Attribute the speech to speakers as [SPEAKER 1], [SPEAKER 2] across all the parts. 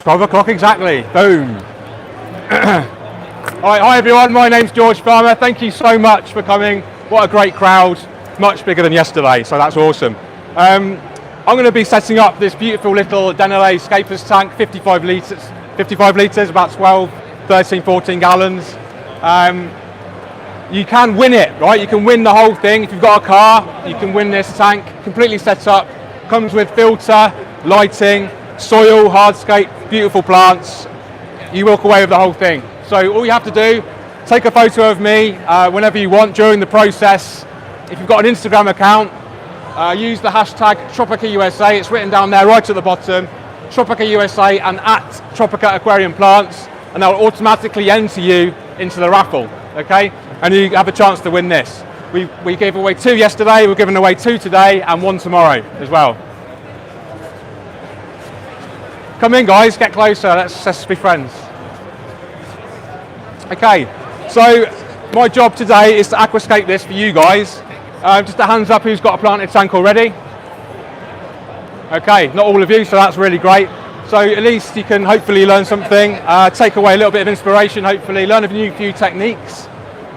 [SPEAKER 1] 12 o'clock exactly. Boom. All right, hi everyone, my name's George Farmer. Thank you so much for coming. What a great crowd, much bigger than yesterday, so that's awesome. I'm going to be setting up this beautiful little Denelay Scapers tank, 55 litres, about 12, 13, 14 gallons. You can win it, right? You can win the whole thing. If you've got a car, you can win this tank, completely set up. Comes with filter, lighting, soil, hardscape, beautiful plants. You walk away with the whole thing. So all you have to do, take a photo of me whenever you want during the process. If you've got an Instagram account, use the hashtag Tropica USA. It's written down there right at the bottom, Tropica USA and at Tropica Aquarium Plants, and they'll automatically enter you into the raffle, okay? And you have a chance to win this. We gave away 2 yesterday, we're giving away 2 today and 1 tomorrow as well. Come in guys, get closer, let's be friends. Okay, so my job today is to aquascape this for you guys. Just a hands up who's got a planted tank already. Okay, not all of you, so that's really great. So at least you can hopefully learn something, take away a little bit of inspiration, hopefully, learn a few techniques.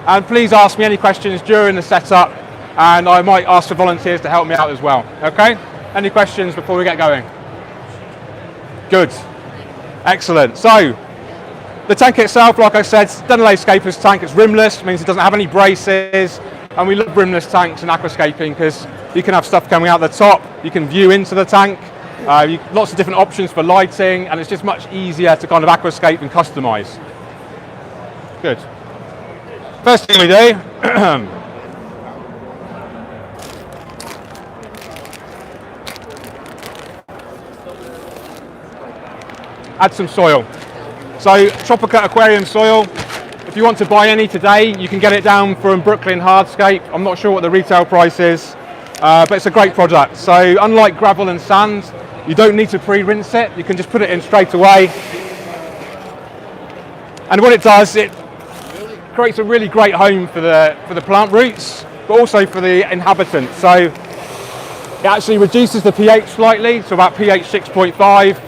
[SPEAKER 1] And please ask me any questions during the setup, and I might ask for volunteers to help me out as well. Okay? Any questions before we get going? Good. Excellent. So, the tank itself, like I said, Denelay Scapers tank, it's rimless, means it doesn't have any braces, and we love rimless tanks in aquascaping because you can have stuff coming out the top, you can view into the tank, lots of different options for lighting, and it's just much easier to kind of aquascape and customize. Good. First thing we do, add some soil. So Tropica Aquarium soil, if you want to buy any today, you can get it down from Brooklyn Hardscape. I'm not sure what the retail price is, but it's a great product. So unlike gravel and sand, you don't need to pre-rinse it. You can just put it in straight away. And what it does, it creates a really great home for the plant roots, but also for the inhabitants. So it actually reduces the pH slightly, so about pH 6.5.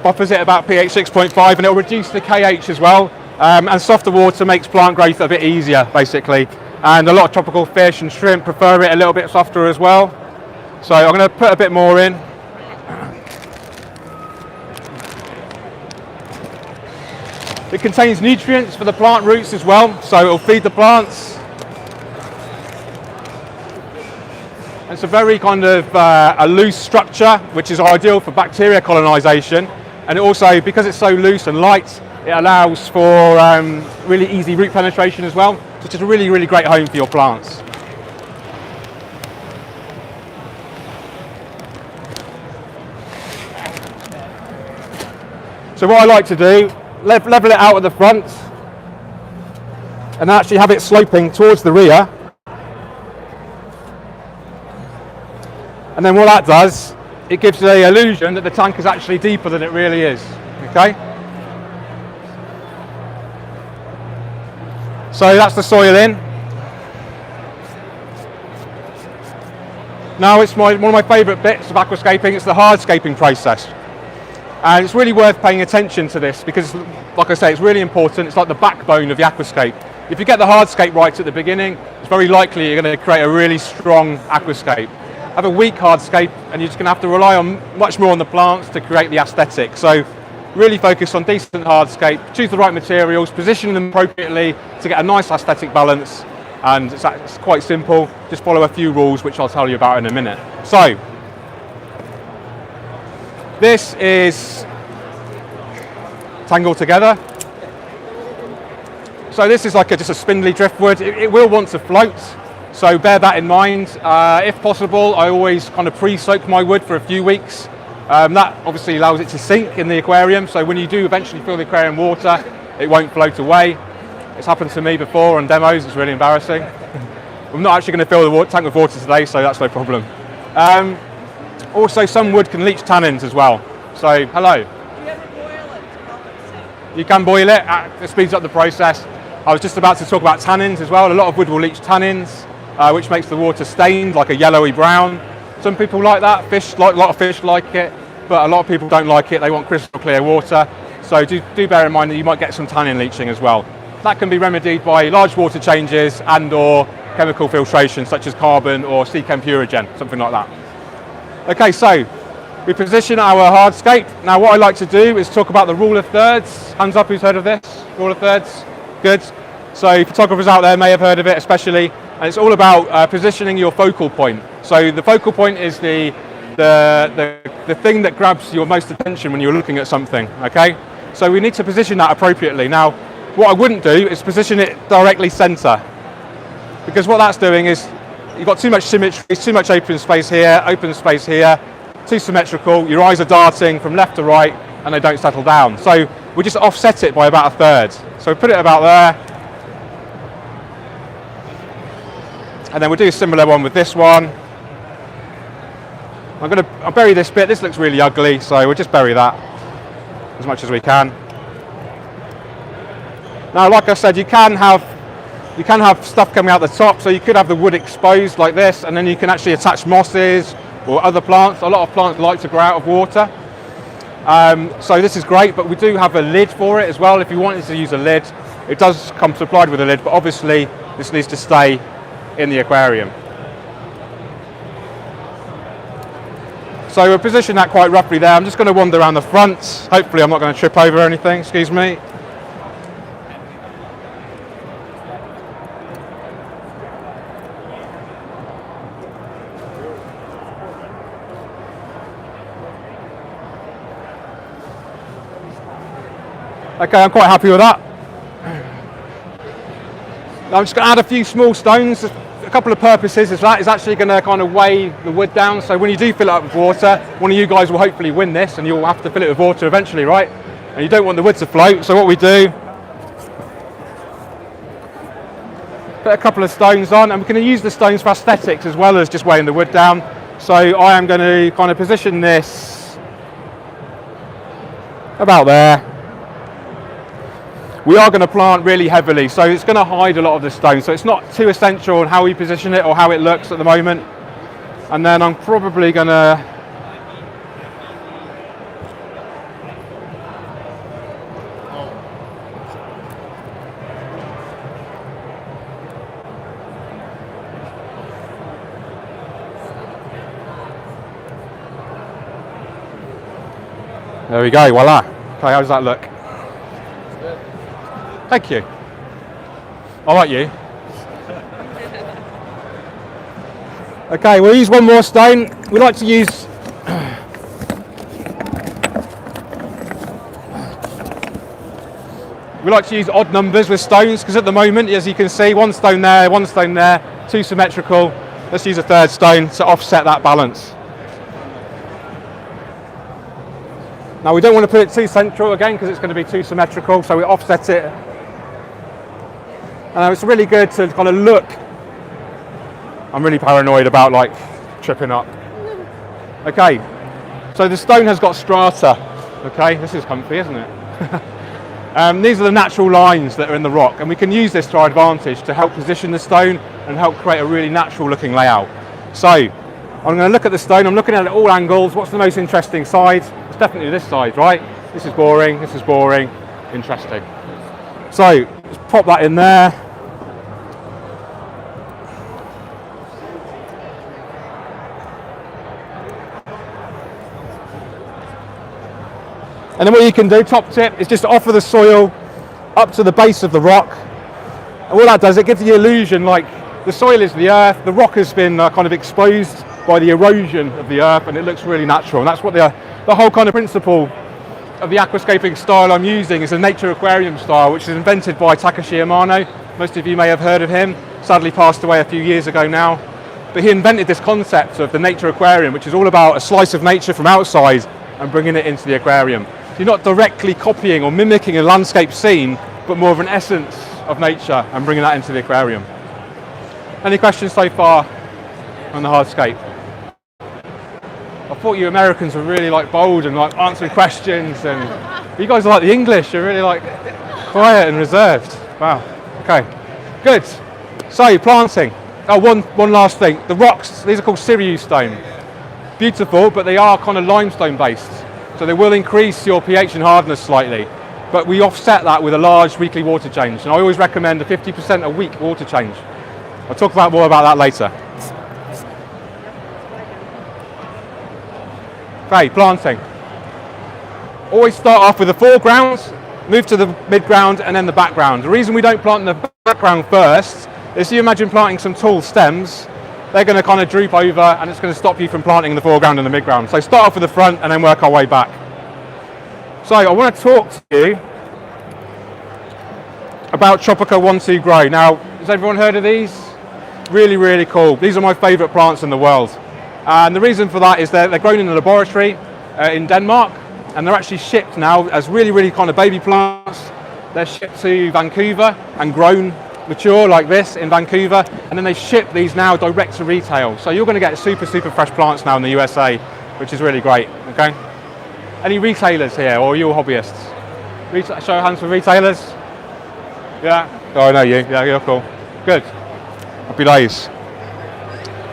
[SPEAKER 1] Buffers it about pH 6.5, and it will reduce the KH as well. And softer water makes plant growth a bit easier, basically. And a lot of tropical fish and shrimp prefer it a little bit softer as well. So I'm going to put a bit more in. It contains nutrients for the plant roots as well, so it'll feed the plants. It's a very kind of a loose structure, which is ideal for bacteria colonization. And also, because it's so loose and light, it allows for really easy root penetration as well. So it's just a really, really great home for your plants. So what I like to do, level it out at the front and actually have it sloping towards the rear. And then what that does, it gives the illusion that the tank is actually deeper than it really is, okay? So that's the soil in. Now it's one of my favourite bits of aquascaping, it's the hardscaping process. And it's really worth paying attention to this because, like I say, it's really important. It's like the backbone of the aquascape. If you get the hardscape right at the beginning, it's very likely you're going to create a really strong aquascape. Have a weak hardscape and you're just going to have to rely on much more on the plants to create the aesthetic. So really focus on decent hardscape, choose the right materials, position them appropriately to get a nice aesthetic balance, and it's quite simple. Just follow a few rules which I'll tell you about in a minute. So this is tangled together. So this is like just a spindly driftwood. It will want to float, so bear that in mind. If possible, I always kind of pre-soak my wood for a few weeks. That obviously allows it to sink in the aquarium, so when you do eventually fill the aquarium water, it won't float away. It's happened to me before on demos, it's really embarrassing. I'm not actually going to fill the tank with water today, so that's no problem. Also, some wood can leach tannins as well. So, hello.
[SPEAKER 2] You ever boil it?
[SPEAKER 1] You can boil it, it speeds up the process. I was just about to talk about tannins as well. A lot of wood will leach tannins, which makes the water stained, like a yellowy brown. Some people like that, a lot of fish like it. but a lot of people don't like it. They want crystal clear water. So do bear in mind that you might get some tannin leaching as well. That can be remedied by large water changes and or chemical filtration such as carbon or Seachem Purigen, something like that. Okay, so we position our hardscape. Now what I like to do is talk about the rule of thirds. Hands up, who's heard of this? Rule of thirds? Good. So photographers out there may have heard of it especially, and it's all about positioning your focal point. So the focal point is the thing that grabs your most attention when you're looking at something, okay? So we need to position that appropriately. Now, what I wouldn't do is position it directly center, because what that's doing is you've got too much symmetry, too much open space here, too symmetrical, your eyes are darting from left to right and they don't settle down. So we just offset it by about a third. So we put it about there. And then we'll do a similar one with this one. I'll bury this bit. This looks really ugly, so we'll just bury that as much as we can. Now, like I said, you can have stuff coming out the top, so you could have the wood exposed like this, and then you can actually attach mosses or other plants. A lot of plants like to grow out of water. So this is great, but we do have a lid for it as well. If you wanted to use a lid, it does come supplied with a lid, but obviously this needs to stay in the aquarium. So we'll position that quite roughly there. I'm just going to wander around the front. Hopefully I'm not going to trip over anything, excuse me. Okay, I'm quite happy with that. Now I'm just going to add a few small stones. A couple of purposes is that is actually going to kind of weigh the wood down. So when you do fill it up with water, one of you guys will hopefully win this, and you'll have to fill it with water eventually, right? And you don't want the wood to float. So what we do, put a couple of stones on, and we're going to use the stones for aesthetics as well as just weighing the wood down. So I am going to kind of position this about there. We are going to plant really heavily, so it's going to hide a lot of the stone, so it's not too essential on how we position it or how it looks at the moment. And then I'm probably going to there we go, voila. Okay, how does that look? Thank you. I like you. Okay, we'll use one more stone. We like to use odd numbers with stones, because at the moment, as you can see, one stone there, too symmetrical. Let's use a third stone to offset that balance. Now we don't want to put it too central again, because it's going to be too symmetrical, so we offset it. It's really good to kind of look. I'm really paranoid about like tripping up. Okay, so the stone has got strata. Okay, this is comfy, isn't it? These are the natural lines that are in the rock, and we can use this to our advantage to help position the stone and help create a really natural looking layout. So I'm going to look at the stone. I'm looking at it at all angles. What's the most interesting side? It's definitely this side, right? This is boring, interesting. So let's pop that in there. And then what you can do, top tip, is just offer the soil up to the base of the rock. And what that does, it gives the illusion like the soil is the earth, the rock has been kind of exposed by the erosion of the earth, and it looks really natural. And that's what the whole kind of principle of the aquascaping style I'm using is a nature aquarium style, which was invented by Takashi Amano. Most of you may have heard of him. Sadly passed away a few years ago now. But he invented this concept of the nature aquarium, which is all about a slice of nature from outside and bringing it into the aquarium. You're not directly copying or mimicking a landscape scene, but more of an essence of nature and bringing that into the aquarium. Any questions so far on the hardscape? I thought you Americans were really like bold and like answering questions, and you guys are like the English, you're really like quiet and reserved. Wow, okay, good. So planting. Oh, one last thing. The rocks, these are called Sirius stone. Beautiful, but they are kind of limestone based. So they will increase your pH and hardness slightly, but we offset that with a large weekly water change. And I always recommend a 50% a week water change. I'll talk more about that later. Okay, planting. Always start off with the foreground, move to the midground and then the background. The reason we don't plant in the background first is you imagine planting some tall stems, they're going to kind of droop over and it's going to stop you from planting in the foreground and the midground. So start off with the front and then work our way back. So I want to talk to you about Tropica 1-2 Grow. Now, has everyone heard of these? Really, really cool. These are my favourite plants in the world. And the reason for that is they're grown in a laboratory in Denmark, and they're actually shipped now as really, really kind of baby plants. They're shipped to Vancouver and grown mature like this in Vancouver, and then they ship these now direct to retail. So you're going to get super, super fresh plants now in the USA, which is really great, okay? Any retailers here, or are you all hobbyists? Show of hands for retailers. Yeah? Oh, I know you. Yeah, you're cool. Good. Happy days.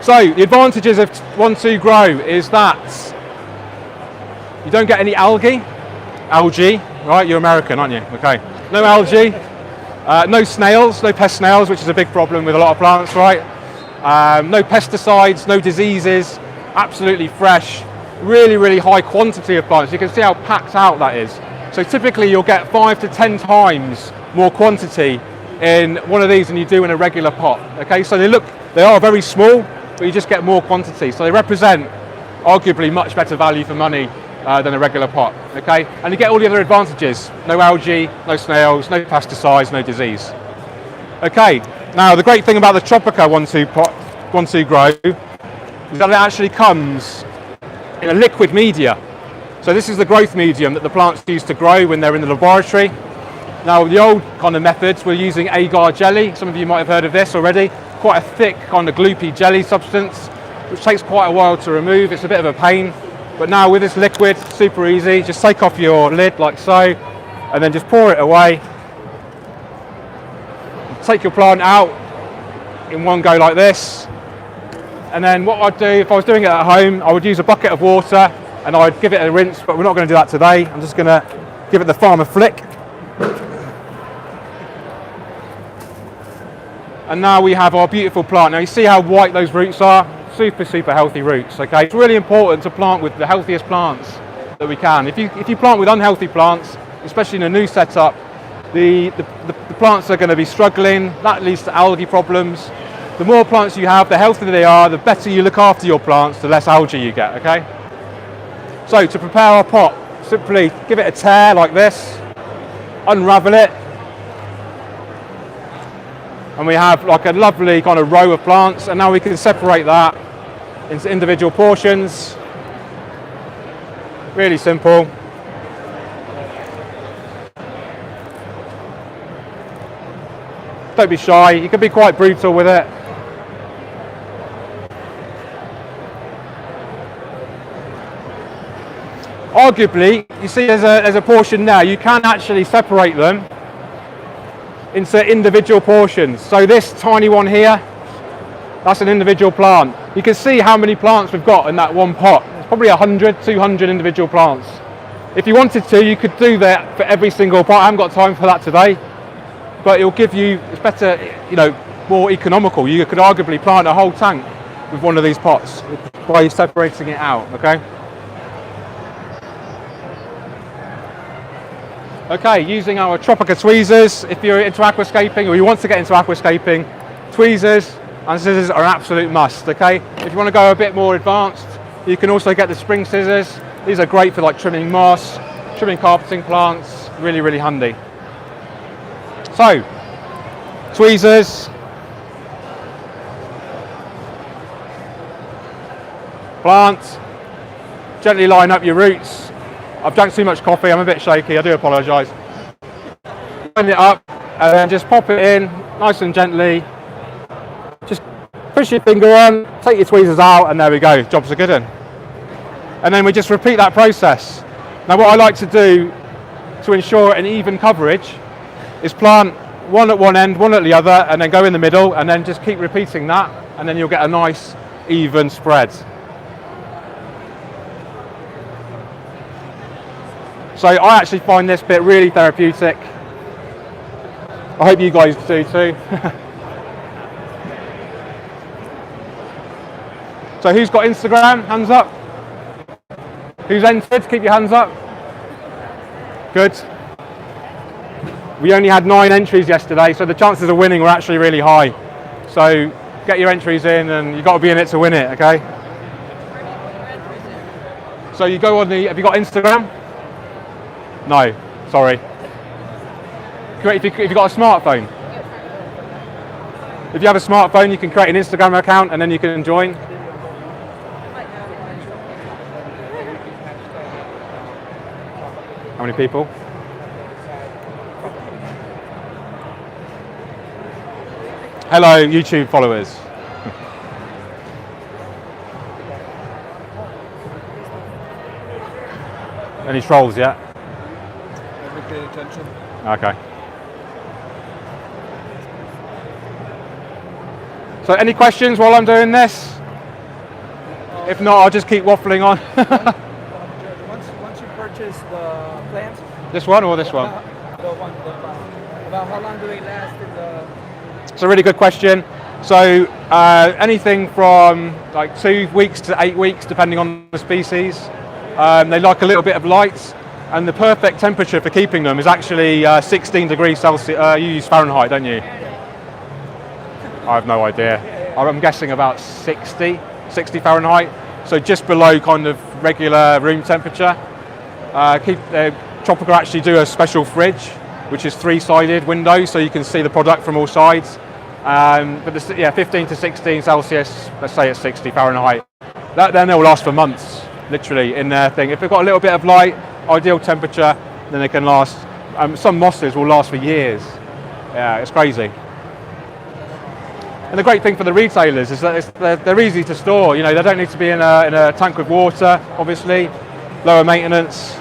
[SPEAKER 1] So, the advantages of 1-2 Grow is that you don't get any algae, right? You're American, aren't you? Okay. No algae, no snails, no pest snails, which is a big problem with a lot of plants, right? No pesticides, no diseases, absolutely fresh, really, really high quantity of plants. You can see how packed out that is. So typically you'll get 5 to 10 times more quantity in one of these than you do in a regular pot. Okay, so they are very small, but you just get more quantity. So they represent arguably much better value for money than a regular pot, okay? And you get all the other advantages. No algae, no snails, no pesticides, no disease. Okay, now the great thing about the Tropica 1-2 Grow is that it actually comes in a liquid media. So this is the growth medium that the plants use to grow when they're in the laboratory. Now the old kind of methods were using agar jelly. Some of you might have heard of this already. Quite a thick kind of gloopy jelly substance, which takes quite a while to remove. It's a bit of a pain. But now with this liquid, super easy. Just take off your lid like so, and then just pour it away. Take your plant out in one go like this. And then what I'd do, if I was doing it at home, I would use a bucket of water and I'd give it a rinse, but we're not going to do that today. I'm just going to give it the farmer flick. And now we have our beautiful plant. Now you see how white those roots are? Super, super healthy roots, okay? It's really important to plant with the healthiest plants that we can. If you plant with unhealthy plants, especially in a new setup, the plants are going to be struggling. That leads to algae problems. The more plants you have, the healthier they are, the better you look after your plants, the less algae you get, okay? So to prepare our pot, simply give it a tear like this, unravel it, and we have like a lovely kind of row of plants, and now we can separate that into individual portions. Really simple. Don't be shy, you can be quite brutal with it. Arguably, you see there's a portion there, you can actually separate them into individual portions. So this tiny one here, that's an individual plant. You can see how many plants we've got in that one pot. It's probably 100, 200 individual plants. If you wanted to, you could do that for every single pot. I haven't got time for that today, but it'll give you, it's better, more economical. You could arguably plant a whole tank with one of these pots by separating it out, okay? Okay, using our Tropica tweezers, if you're into aquascaping or you want to get into aquascaping, tweezers and scissors are an absolute must, okay? If you want to go a bit more advanced, you can also get the spring scissors. These are great for like trimming moss, trimming carpeting plants, really, really handy. So, tweezers, plant, gently line up your roots. I've drank too much coffee, I'm a bit shaky, I do apologise. Line it up and then just pop it in nice and gently. Just push your finger on, take your tweezers out, and there we go, job's a good one. And then we just repeat that process. Now what I like to do to ensure an even coverage is plant one at one end, one at the other, and then go in the middle, and then just keep repeating that, and then you'll get a nice even spread. So I actually find this bit really therapeutic. I hope you guys do too. So who's got Instagram? Hands up. Who's entered? Keep your hands up. Good. We only had 9 entries yesterday, so the chances of winning were actually really high. So get your entries in, and you've got to be in it to win it, okay? So you go on have you got Instagram? No, sorry. If you've got a smartphone. If you have a smartphone, you can create an Instagram account and then you can join. How many people? Hello, YouTube followers. Any trolls yet?
[SPEAKER 3] Haven't paid attention.
[SPEAKER 1] Okay. So any questions while I'm doing this? If not, I'll just keep waffling on.
[SPEAKER 3] Once you purchase the plants,
[SPEAKER 1] This one or this one?
[SPEAKER 3] about how long do they last in the...
[SPEAKER 1] It's a really good question. So anything from like 2 weeks to 8 weeks, depending on the species. They like a little bit of light, and the perfect temperature for keeping them is actually 16 degrees Celsius. You use Fahrenheit, don't you? I have no idea. I'm guessing about 60 Fahrenheit. So just below kind of regular room temperature. Tropica actually do a special fridge, which is 3-sided windows, so you can see the product from all sides. But 15 to 16 Celsius, let's say it's 60 Fahrenheit. Then they'll last for months, literally, in their thing. If they've got a little bit of light, ideal temperature, then they can last. Some mosses will last for years. Yeah, it's crazy. And the great thing for the retailers is that they're easy to store. You know, they don't need to be in a tank with water, obviously. Lower maintenance.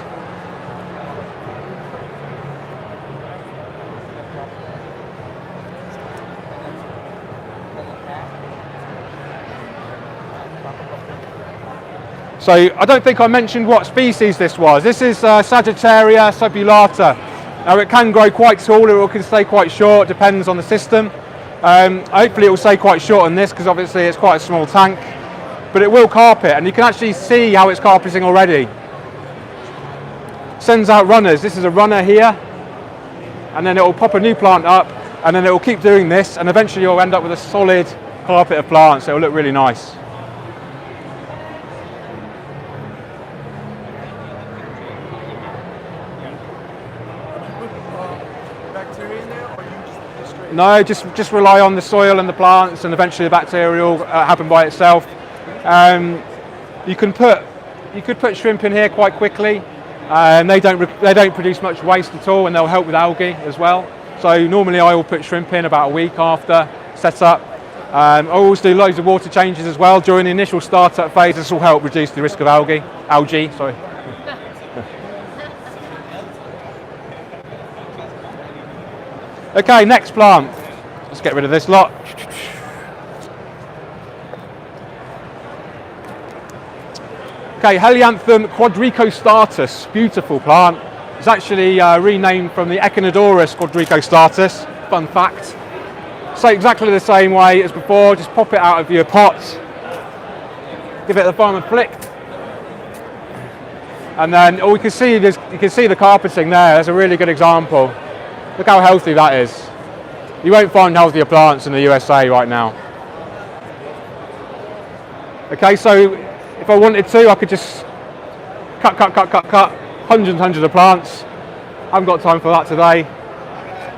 [SPEAKER 1] So I don't think I mentioned what species this was. This is Sagittaria subulata. Now it can grow quite tall, or it can stay quite short, depends on the system. Hopefully it will stay quite short on this, because obviously it's quite a small tank. But it will carpet, and you can actually see how it's carpeting already. Sends out runners. This is a runner here, and then it will pop a new plant up, and then it will keep doing this, and eventually you'll end up with a solid carpet of plants. So it will look really nice.
[SPEAKER 3] bacteria in there, or you just straight?
[SPEAKER 1] No, just rely on the soil and the plants, and eventually the bacteria will happen by itself. You could put shrimp in here quite quickly. They don't produce much waste at all, and they'll help with algae as well. So normally I will put shrimp in about a week after setup. I always do loads of water changes as well during the initial startup phase. This will help reduce the risk of algae. Sorry. Okay, next plant. Let's get rid of this lot. Okay, Helianthum quadricostatus, beautiful plant. It's actually renamed from the Echinodorus quadricostatus, fun fact. So exactly the same way as before, just pop it out of your pot, give it the thumb and flick. And then you can see the carpeting there. That's a really good example. Look how healthy that is. You won't find healthier plants in the USA right now. Okay, so if I wanted to, I could just cut, hundreds and hundreds of plants. I haven't got time for that today.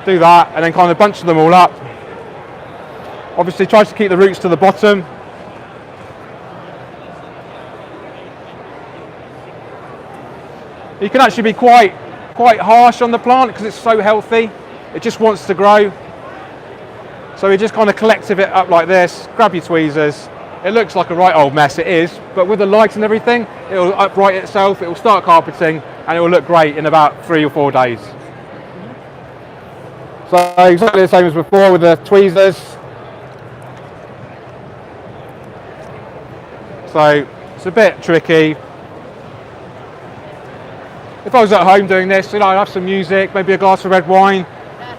[SPEAKER 1] Do that, and then kind of bunch them all up. Obviously try to keep the roots to the bottom. You can actually be quite harsh on the plant because it's so healthy. It just wants to grow. So you just kind of collective it up like this, grab your tweezers. It looks like a right old mess, it is, but with the light and everything, it will upright itself, it will start carpeting, and it will look great in about 3 or 4 days. So exactly the same as before with the tweezers. So it's a bit tricky. if I was at home doing this, I'd have some music, maybe a glass of red wine,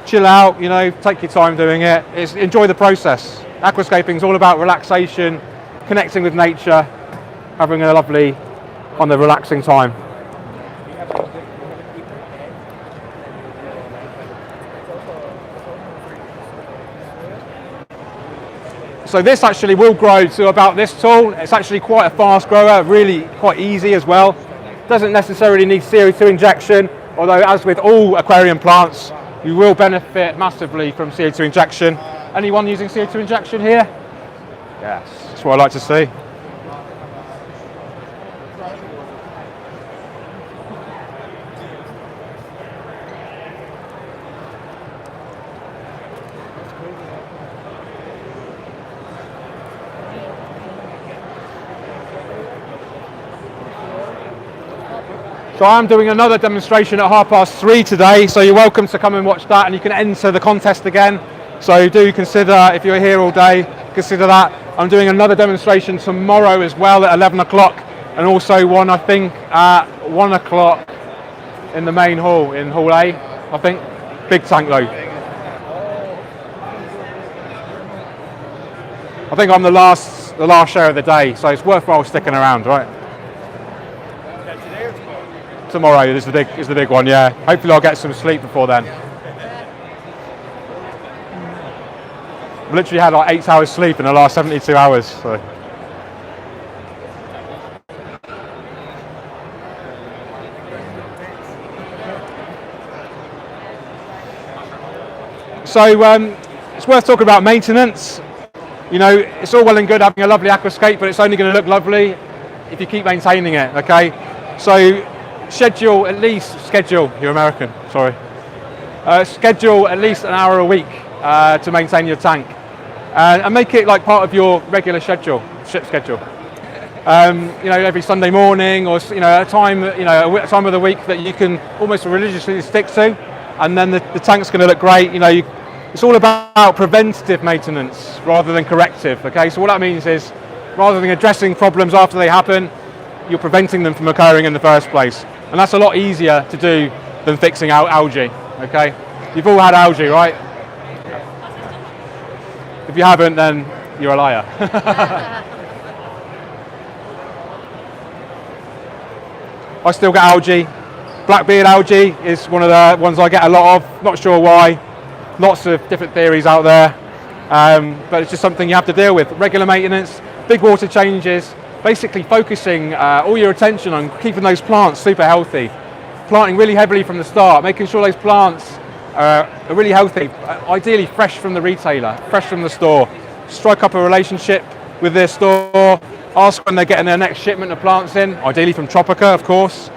[SPEAKER 1] chill out, take your time doing it. Enjoy the process. Aquascaping is all about relaxation, connecting with nature, having a lovely, kind of relaxing time. So this actually will grow to about this tall. It's actually quite a fast grower, really quite easy as well. Doesn't necessarily need CO2 injection, although as with all aquarium plants, you will benefit massively from CO2 injection. Anyone using CO2 injection here? Yes, that's what I like to see. So I'm doing another demonstration at 3:30 today, so you're welcome to come and watch that, and you can enter the contest again. So do consider, if you're here all day, consider that. I'm doing another demonstration tomorrow as well at 11 o'clock, and also one, I think, at 1 o'clock in the main hall, in Hall A, I think. Big tank though. I think I'm the last show of the day, so it's worthwhile sticking around, right? Tomorrow is the big one, yeah. Hopefully I'll get some sleep before then. I've literally had like 8 hours sleep in the last 72 hours. So it's worth talking about maintenance. It's all well and good having a lovely aquascape, but it's only going to look lovely if you keep maintaining it, okay? So schedule at least an hour a week to maintain your tank, and make it like part of your regular ship schedule. Every Sunday morning, or a time of the week that you can almost religiously stick to, and then the tank's going to look great. It's all about preventative maintenance rather than corrective. Okay, so what that means is, rather than addressing problems after they happen, you're preventing them from occurring in the first place. And that's a lot easier to do than fixing out algae, okay? You've all had algae, right? If you haven't, then you're a liar. I still get algae. Blackbeard algae is one of the ones I get a lot of, not sure why. Lots of different theories out there, but it's just something you have to deal with. Regular maintenance, big water changes, basically focusing all your attention on keeping those plants super healthy, planting really heavily from the start, making sure those plants are really healthy, ideally fresh from the retailer, fresh from the store. Strike up a relationship with their store, ask when they're getting their next shipment of plants in, ideally from Tropica, of course,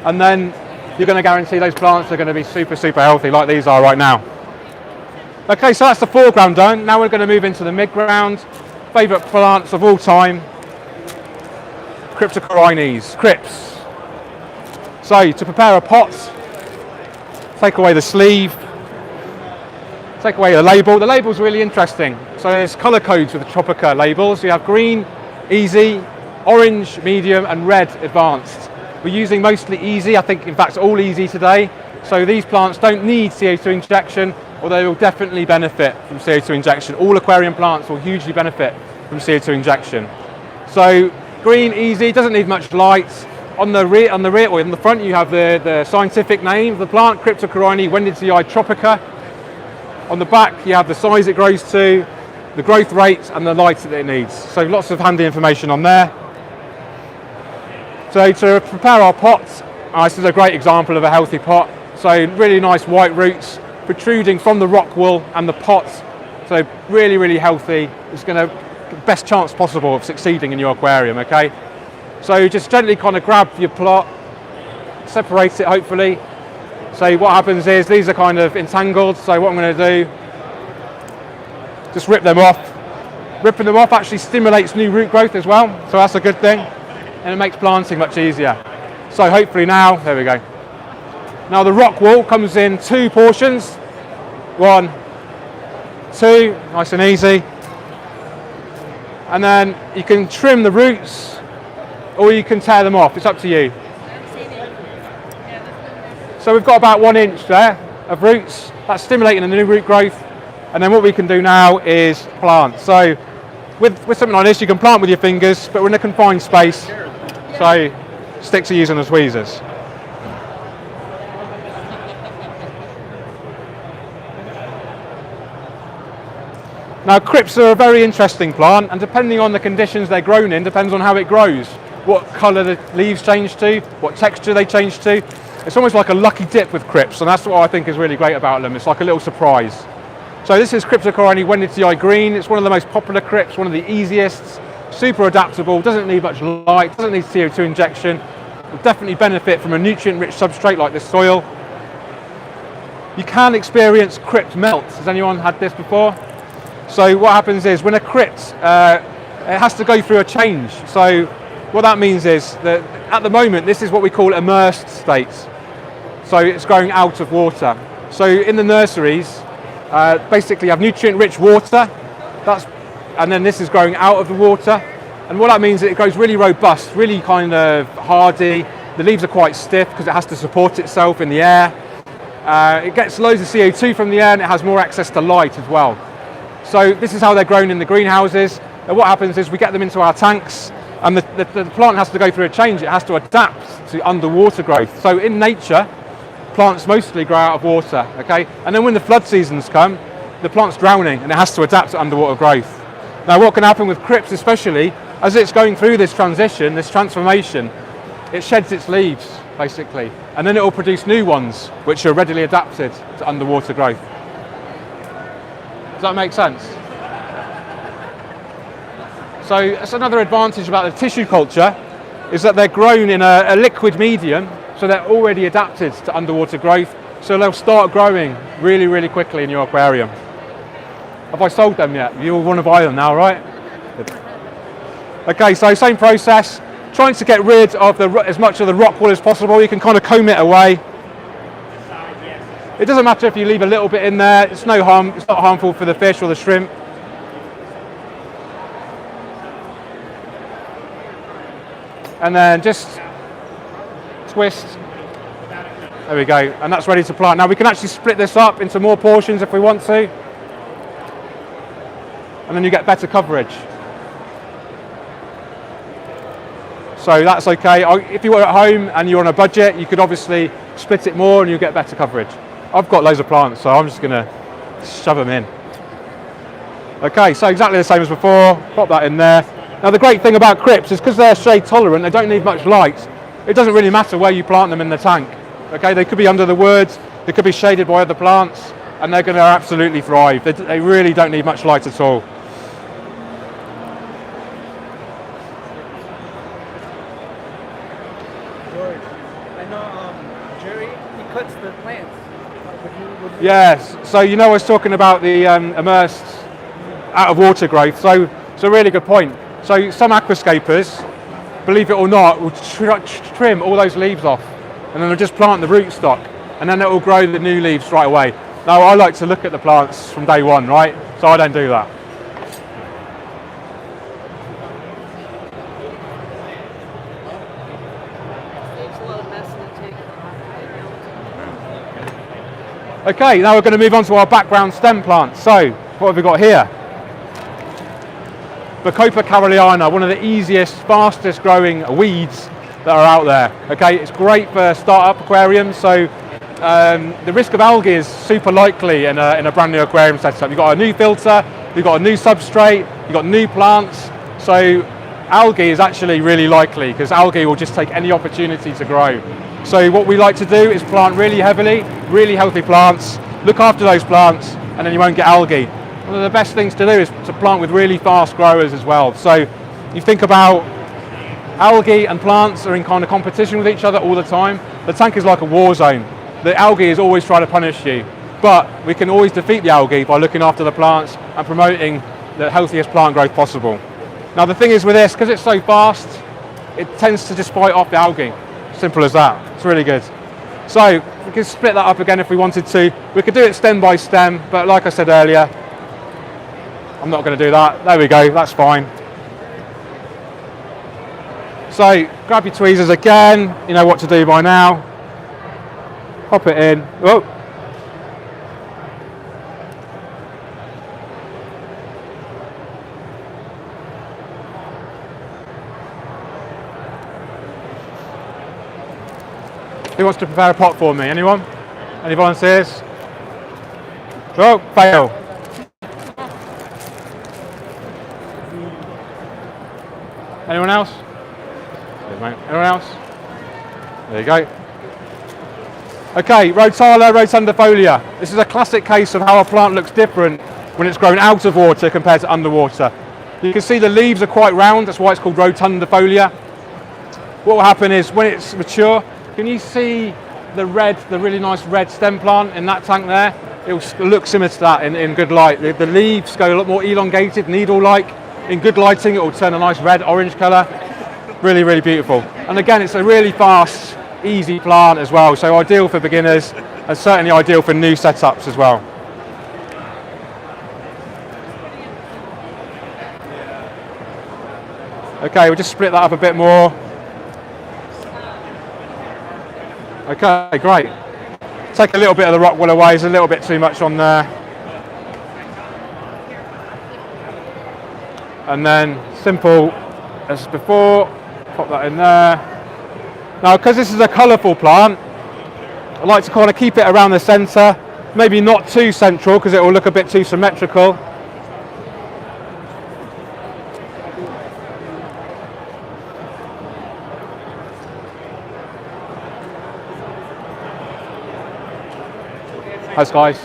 [SPEAKER 1] and then you're going to guarantee those plants are going to be super healthy like these are right now. Okay, so that's the foreground done. Now we're going to move into the midground. Favourite plants of all time, Cryptocorynes, Crypts. So to prepare a pot, take away the sleeve, take away the label. The label's really interesting. So there's colour codes with the Tropica labels. You have green, easy, orange, medium, and red, advanced. We're using mostly easy, I think in fact all easy today. So these plants don't need CO2 injection, although they will definitely benefit from CO2 injection. All aquarium plants will hugely benefit from CO2 injection. So green, easy, doesn't need much light. On the rear or in the front, you have the scientific name of the plant, Cryptocoryne wenditzii tropica. On the back, you have the size it grows to, the growth rate, and the light that it needs. So lots of handy information on there. So to prepare our pot, this is a great example of a healthy pot. So really nice white roots protruding from the rock wool and the pot. So really healthy. It's going to best chance possible of succeeding in your aquarium, okay? So just gently kind of grab your plot, separate it hopefully. So what happens is these are kind of entangled, so what I'm going to do, just rip them off. Ripping them off actually stimulates new root growth as well, so that's a good thing, and it makes planting much easier. So hopefully now, there we go. Now the rock wool comes in 2 portions, 1, 2, nice and easy. And then you can trim the roots or you can tear them off, it's up to you. So we've got about 1 inch there of roots. That's stimulating the new root growth. And then what we can do now is plant. So with something like this, you can plant with your fingers, but we're in a confined space. So sticks are using the tweezers. Now crypts are a very interesting plant, and depending on the conditions they're grown in, depends on how it grows. What colour the leaves change to, what texture they change to. It's almost like a lucky dip with crypts, and that's what I think is really great about them. It's like a little surprise. So this is Cryptocoryne Wenditii green. It's one of the most popular crypts, one of the easiest, super adaptable, doesn't need much light, doesn't need CO2 injection. Will definitely benefit from a nutrient-rich substrate like this soil. You can experience crypt melt. Has anyone had this before? So what happens is when a crypt, it has to go through a change. So what that means is that at the moment, this is what we call immersed states. So it's going out of water. So in the nurseries, basically you have nutrient-rich water, and then this is growing out of the water. And what that means is it goes really robust, really kind of hardy. The leaves are quite stiff because it has to support itself in the air. It gets loads of CO2 from the air, and it has more access to light as well. So this is how they're grown in the greenhouses. And what happens is we get them into our tanks, and the plant has to go through a change. It has to adapt to underwater growth. So in nature, plants mostly grow out of water, okay? And then when the flood seasons come, the plant's drowning and it has to adapt to underwater growth. Now what can happen with crypts especially, as it's going through this transition, this transformation, it sheds its leaves, basically. And then it will produce new ones, which are readily adapted to underwater growth. Does that make sense? So that's another advantage about the tissue culture, is that they're grown in a liquid medium, so they're already adapted to underwater growth, so they'll start growing really, really quickly in your aquarium. Have I sold them yet? You all want to buy them now, right? Good. Okay, so same process, trying to get rid of as much of the rock wool as possible. You can kind of comb it away. It doesn't matter if you leave a little bit in there, it's no harm, it's not harmful for the fish or the shrimp. And then just twist. There we go, and that's ready to plant. Now we can actually split this up into more portions if we want to. And then you get better coverage. So that's okay. If you were at home and you're on a budget, you could obviously split it more and you get better coverage. I've got loads of plants, so I'm just gonna shove them in. Okay, so exactly the same as before, pop that in there. Now the great thing about crypts is because they're shade tolerant, they don't need much light. It doesn't really matter where you plant them in the tank. Okay, they could be under the woods, they could be shaded by other plants, and they're gonna absolutely thrive. They really don't need much light at all.
[SPEAKER 3] George, I know Jerry, he cuts the plants.
[SPEAKER 1] Yes, so you know I was talking about the immersed out of water growth, so it's a really good point. So some aquascapers, believe it or not, will trim all those leaves off and then they'll just plant the rootstock and then it will grow the new leaves right away. Now I like to look at the plants from day one, right? So I don't do that.
[SPEAKER 2] Saves a lot of mess and take.
[SPEAKER 1] Okay, now we're going to move on to our background stem plants. So what have we got here? Bacopa caroliana, one of the easiest, fastest growing weeds that are out there. Okay, it's great for startup aquariums, so the risk of algae is super likely in a brand new aquarium setup. You've got a new filter, you've got a new substrate, you've got new plants, so algae is actually really likely because algae will just take any opportunity to grow. So what we like to do is plant really heavily, really healthy plants, look after those plants, and then you won't get algae. One of the best things to do is to plant with really fast growers as well. So you think about algae and plants are in kind of competition with each other all the time. The tank is like a war zone. The algae is always trying to punish you, but we can always defeat the algae by looking after the plants and promoting the healthiest plant growth possible. Now the thing is with this, because it's so fast, it tends to just fight off the algae. Simple as that. It's really good. So we can split that up again if we wanted to. We could do it stem by stem, but like I said earlier, I'm not going to do that. There we go, that's fine. So grab your tweezers again, you know what to do by now. Pop it in. Oh. Who wants to prepare a pot for me? Anyone? Any volunteers? Oh, fail. Anyone else? Good, mate. Anyone else? There you go. Okay, Rotala rotundifolia. This is a classic case of how a plant looks different when it's grown out of water compared to underwater. You can see the leaves are quite round, that's why it's called rotundifolia. What will happen is when it's mature, can you see the really nice red stem plant in that tank there? It will look similar to that in good light. The leaves go a lot more elongated, needle-like. In good lighting, it will turn a nice red-orange colour. Really, really beautiful. And again, it's a really fast, easy plant as well, so ideal for beginners and certainly ideal for new setups as well. Okay, we'll just split that up a bit more. Okay, great. Take a little bit of the rock wool away, there's a little bit too much on there. And then, simple as before, pop that in there. Now, because this is a colourful plant, I like to kind of keep it around the centre, maybe not too central because it will look a bit too symmetrical. Thanks, guys.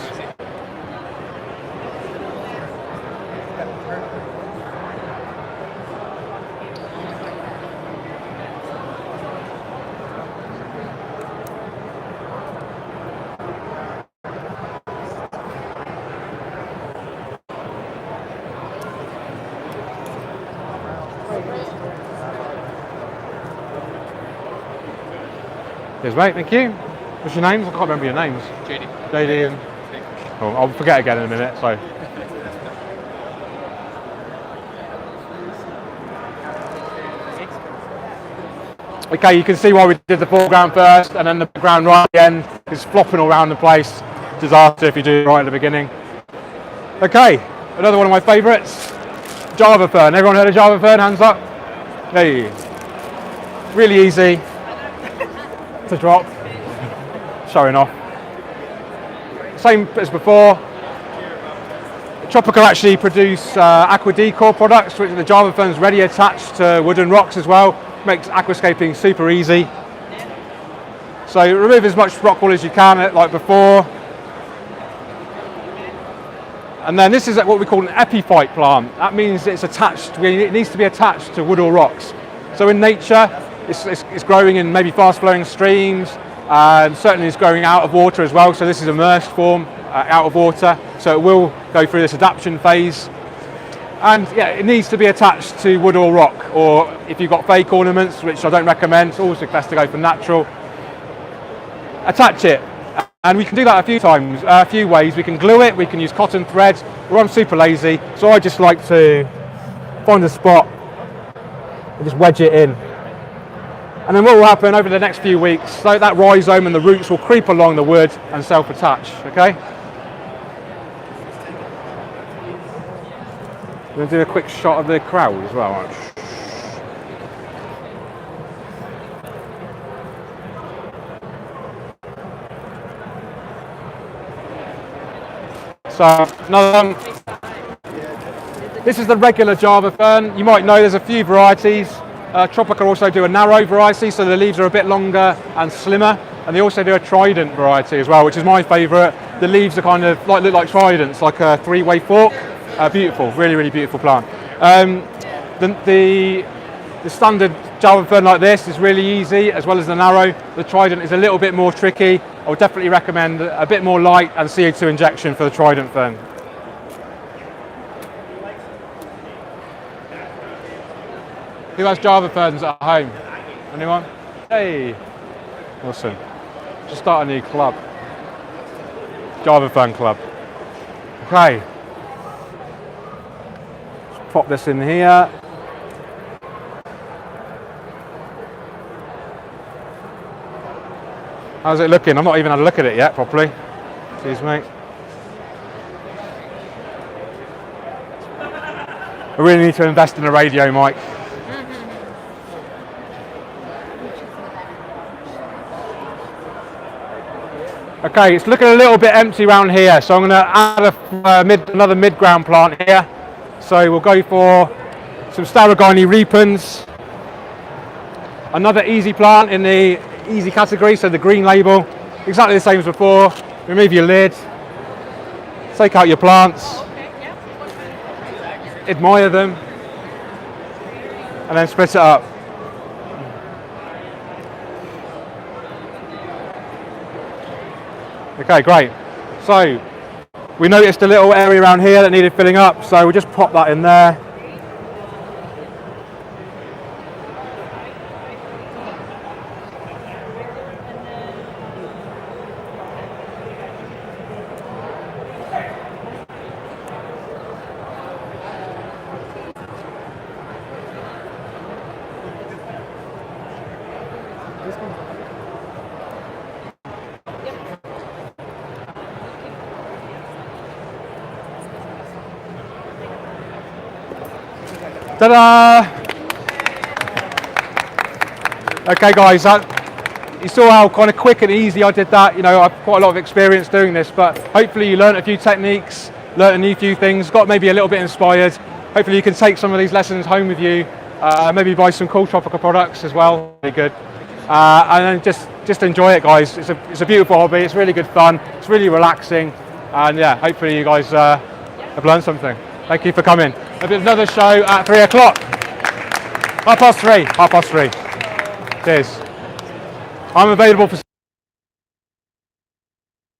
[SPEAKER 1] Cheers, mate, thank you. What's your names? I can't remember your names.
[SPEAKER 4] JD.
[SPEAKER 1] JD and... Oh, I'll forget again in a minute, so... Okay, you can see why we did the foreground first, and then the background right at the end is flopping all around the place. Disaster if you do it right at the beginning. Okay, another one of my favourites. Java fern. Everyone heard of Java fern? Hands up. Hey. Really easy to drop. Showing off. Same as before. Tropica actually produce aqua decor products, which the Java fern's ready attached to wooden rocks as well. Makes aquascaping super easy. So remove as much rock wool as you can, like before. And then this is what we call an epiphyte plant. That means it's attached. It needs to be attached to wood or rocks. So in nature, it's growing in maybe fast-flowing streams. Certainly it's growing out of water as well, so this is immersed form out of water, so it will go through this adaptation phase. And yeah, it needs to be attached to wood or rock, or if you've got fake ornaments, which I don't recommend, it's always best to go for natural. Attach it, and we can do that a few ways. We can glue it, we can use cotton thread, or I'm super lazy, so I just like to find a spot and just wedge it in. And then what will happen over the next few weeks, so that rhizome and the roots will creep along the wood and self-attach, okay? I'm going to do a quick shot of the crowd as well. So, another one. This is the regular Java fern. You might know there's a few varieties. Tropica also do a narrow variety, so the leaves are a bit longer and slimmer, and they also do a trident variety as well, which is my favourite. The leaves are kind of look like tridents, like a three-way fork. Beautiful, really, really beautiful plant. The standard Java fern like this is really easy, as well as the narrow. The trident is a little bit more tricky. I would definitely recommend a bit more light and CO2 injection for the trident fern. Who has Java ferns at home? Anyone? Hey, awesome. Just start a new club. Java fern club. Okay. Just pop this in here. How's it looking? I've not even had a look at it yet properly. Cheers, mate. I really need to invest in a radio mic. Okay, it's looking a little bit empty around here, so I'm going to add another mid-ground plant here. So we'll go for some Staragini repens, another easy plant in the easy category, so the green label, exactly the same as before. Remove your lid, take out your plants, admire them, and then split it up. Okay, great. So we noticed a little area around here that needed filling up, so we'll just pop that in there. Ta-da! Okay guys, you saw how kind of quick and easy I did that. You know, I've quite a lot of experience doing this, but hopefully you learned a few techniques, learned a few things, got maybe a little bit inspired. Hopefully you can take some of these lessons home with you, maybe buy some cool Tropica products as well, really good. And then just enjoy it guys. It's a beautiful hobby, it's really good fun, it's really relaxing, and yeah, hopefully you guys have learned something. Thank you for coming. There's another show at 3 o'clock. 3:30. Cheers. I'm available for